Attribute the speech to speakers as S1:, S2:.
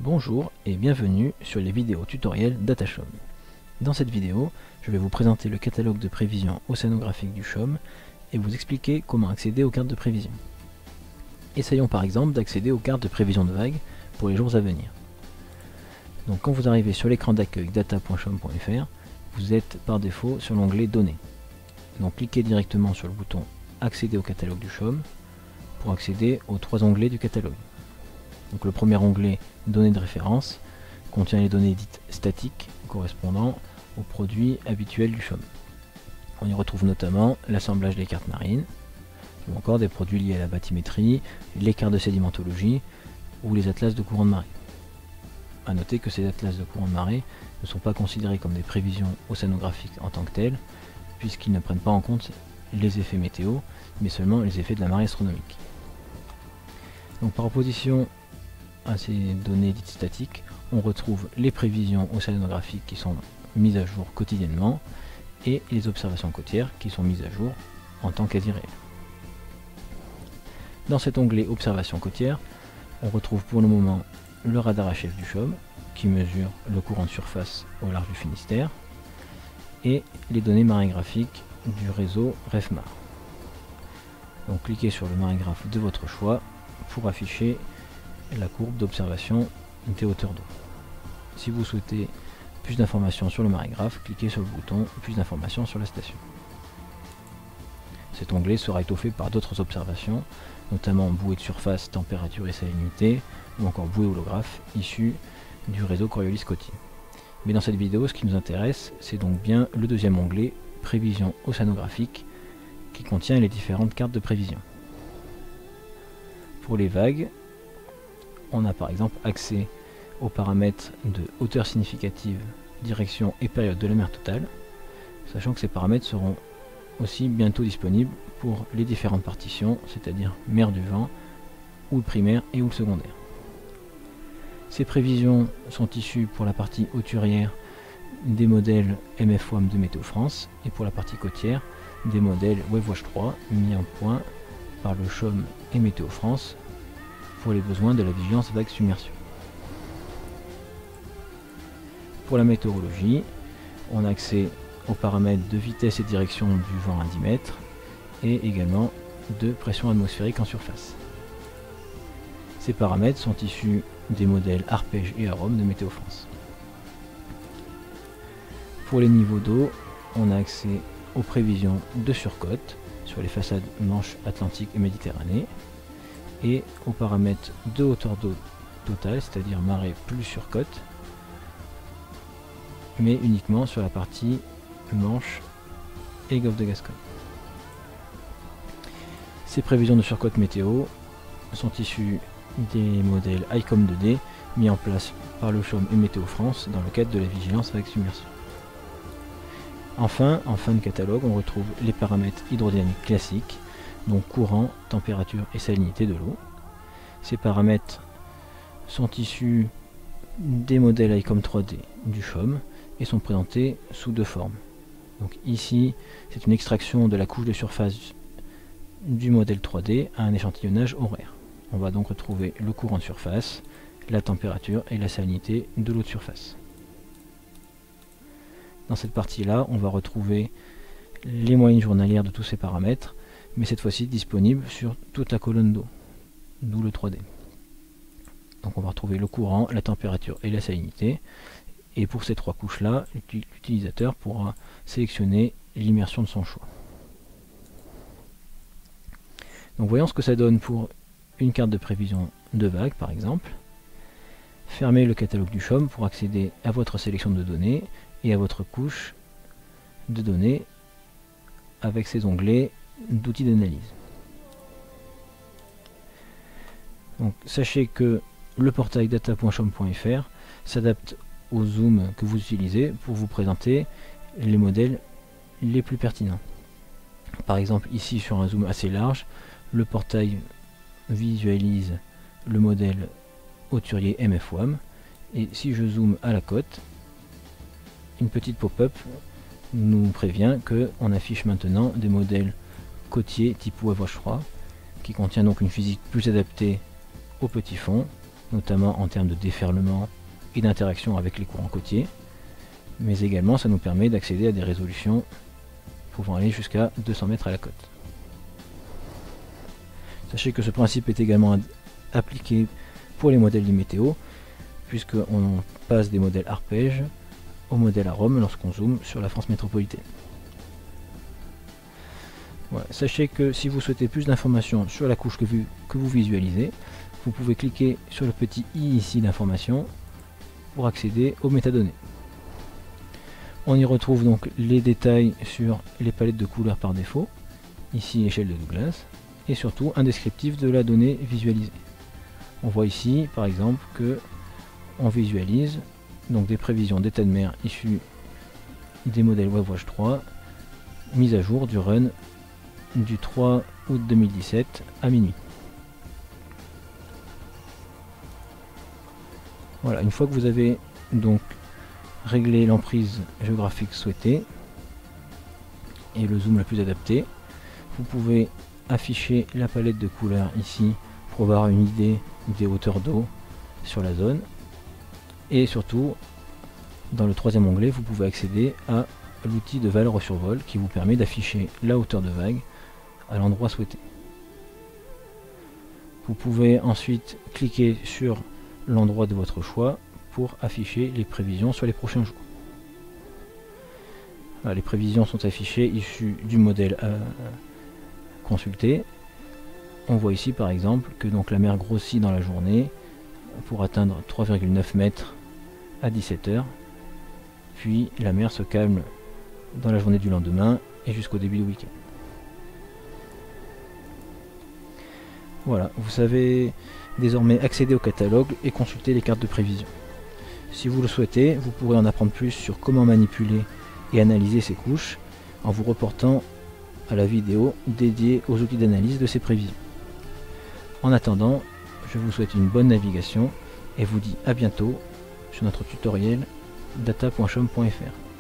S1: Bonjour et bienvenue sur les vidéos tutoriels DataCHOM. Dans cette vidéo, je vais vous présenter le catalogue de prévision océanographique du CHOM et vous expliquer comment accéder aux cartes de prévision. Essayons par exemple d'accéder aux cartes de prévision de vagues pour les jours à venir. Donc quand vous arrivez sur l'écran d'accueil data.chom.fr, vous êtes par défaut sur l'onglet Données. Donc cliquez directement sur le bouton Accéder au catalogue du CHOM pour accéder aux trois onglets du catalogue. Donc le premier onglet, données de référence, contient les données dites statiques correspondant aux produits habituels du CHOM. On y retrouve notamment l'assemblage des cartes marines, ou encore des produits liés à la bathymétrie, les cartes de sédimentologie ou les atlas de courant de marée. A noter que ces atlas de courant de marée ne sont pas considérés comme des prévisions océanographiques en tant que telles, puisqu'ils ne prennent pas en compte les effets météo, mais seulement les effets de la marée astronomique. Donc par opposition à ces données dites statiques, on retrouve les prévisions océanographiques qui sont mises à jour quotidiennement et les observations côtières qui sont mises à jour en temps quasi réel. Dans cet onglet observations côtières, on retrouve pour le moment le radar HF du CHOM qui mesure le courant de surface au large du Finistère et les données marégraphiques du réseau REFMAR. Donc cliquez sur le marégraphe de votre choix pour afficher la courbe d'observation des hauteurs d'eau. Si vous souhaitez plus d'informations sur le marégraphe, cliquez sur le bouton plus d'informations sur la station. Cet onglet sera étoffé par d'autres observations, notamment bouée de surface, température et salinité, ou encore bouée holographe issues du réseau Coriolis-Coty. Mais dans cette vidéo, ce qui nous intéresse, c'est donc bien le deuxième onglet, prévision océanographique, qui contient les différentes cartes de prévision. Pour les vagues, on a par exemple accès aux paramètres de hauteur significative, direction et période de la mer totale, sachant que ces paramètres seront aussi bientôt disponibles pour les différentes partitions, c'est-à-dire mer du vent, ou le primaire et ou le secondaire. Ces prévisions sont issues pour la partie hauturière des modèles MFWAM de Météo France et pour la partie côtière des modèles WaveWatch 3 mis en point par le CHOM et Météo France pour les besoins de la vigilance vague submersion. Pour la météorologie, on a accès aux paramètres de vitesse et direction du vent à 10 mètres et également de pression atmosphérique en surface. Ces paramètres sont issus des modèles Arpège et Arome de Météo France. Pour les niveaux d'eau, on a accès aux prévisions de surcote sur les façades Manche, Atlantique et Méditerranée et aux paramètres de hauteur d'eau totale, c'est-à-dire marée plus surcote, mais uniquement sur la partie Manche et Golfe de Gascogne. Ces prévisions de surcote météo sont issues des modèles ICOM 2D mis en place par le CHOM et Météo France dans le cadre de la vigilance vague submersion. Enfin, en fin de catalogue, on retrouve les paramètres hydrodynamiques classiques, donc courant, température et salinité de l'eau. Ces paramètres sont issus des modèles ICOM 3D du CHOM et sont présentés sous deux formes. Donc ici, c'est une extraction de la couche de surface du modèle 3D à un échantillonnage horaire. On va donc retrouver le courant de surface, la température et la salinité de l'eau de surface. Dans cette partie-là, on va retrouver les moyennes journalières de tous ces paramètres, mais cette fois-ci disponibles sur toute la colonne d'eau, d'où le 3D. Donc on va retrouver le courant, la température et la salinité, et pour ces trois couches-là, l'utilisateur pourra sélectionner l'immersion de son choix. Donc voyons ce que ça donne pour une carte de prévision de vagues par exemple. Fermez le catalogue du CHOM pour accéder à votre sélection de données et à votre couche de données avec ces onglets d'outils d'analyse. Donc sachez que le portail data.chom.fr s'adapte au zoom que vous utilisez pour vous présenter les modèles les plus pertinents. Par exemple ici sur un zoom assez large, le portail visualise le modèle hauturier MFWAM et si je zoome à la côte, une petite pop-up nous prévient qu'on affiche maintenant des modèles côtiers type WaveWatch 3 qui contient donc une physique plus adaptée au petit fond notamment en termes de déferlement et d'interaction avec les courants côtiers, mais également ça nous permet d'accéder à des résolutions pouvant aller jusqu'à 200 mètres à la côte. Sachez que ce principe est également appliqué pour les modèles du météo, puisqu'on passe des modèles arpèges au modèle arôme lorsqu'on zoome sur la France métropolitaine. Voilà. Sachez que si vous souhaitez plus d'informations sur la couche que vous visualisez, vous pouvez cliquer sur le petit i ici d'information pour accéder aux métadonnées. On y retrouve donc les détails sur les palettes de couleurs par défaut, ici échelle de Douglas, et surtout un descriptif de la donnée visualisée. On voit ici par exemple que on visualise donc des prévisions d'état de mer issues des modèles WebWatch 3, mise à jour du run du 3 août 2017 à minuit. Voilà, une fois que vous avez donc réglé l'emprise géographique souhaitée et le zoom le plus adapté, vous pouvez afficher la palette de couleurs ici pour avoir une idée des hauteurs d'eau sur la zone, et surtout dans le troisième onglet vous pouvez accéder à l'outil de valeur au survol qui vous permet d'afficher la hauteur de vague à l'endroit souhaité. Vous pouvez ensuite cliquer sur l'endroit de votre choix pour afficher les prévisions sur les prochains jours. Voilà, les prévisions sont affichées issues du modèle consulté. On voit ici par exemple que donc la mer grossit dans la journée pour atteindre 3,9 mètres à 17 h, puis la mer se calme dans la journée du lendemain et jusqu'au début du week-end. Voilà, vous savez désormais accéder au catalogue et consulter les cartes de prévision. Si vous le souhaitez, vous pourrez en apprendre plus sur comment manipuler et analyser ces couches en vous reportant à la vidéo dédiée aux outils d'analyse de ces prévisions. En attendant, je vous souhaite une bonne navigation et vous dis à bientôt sur notre tutoriel data.chom.fr.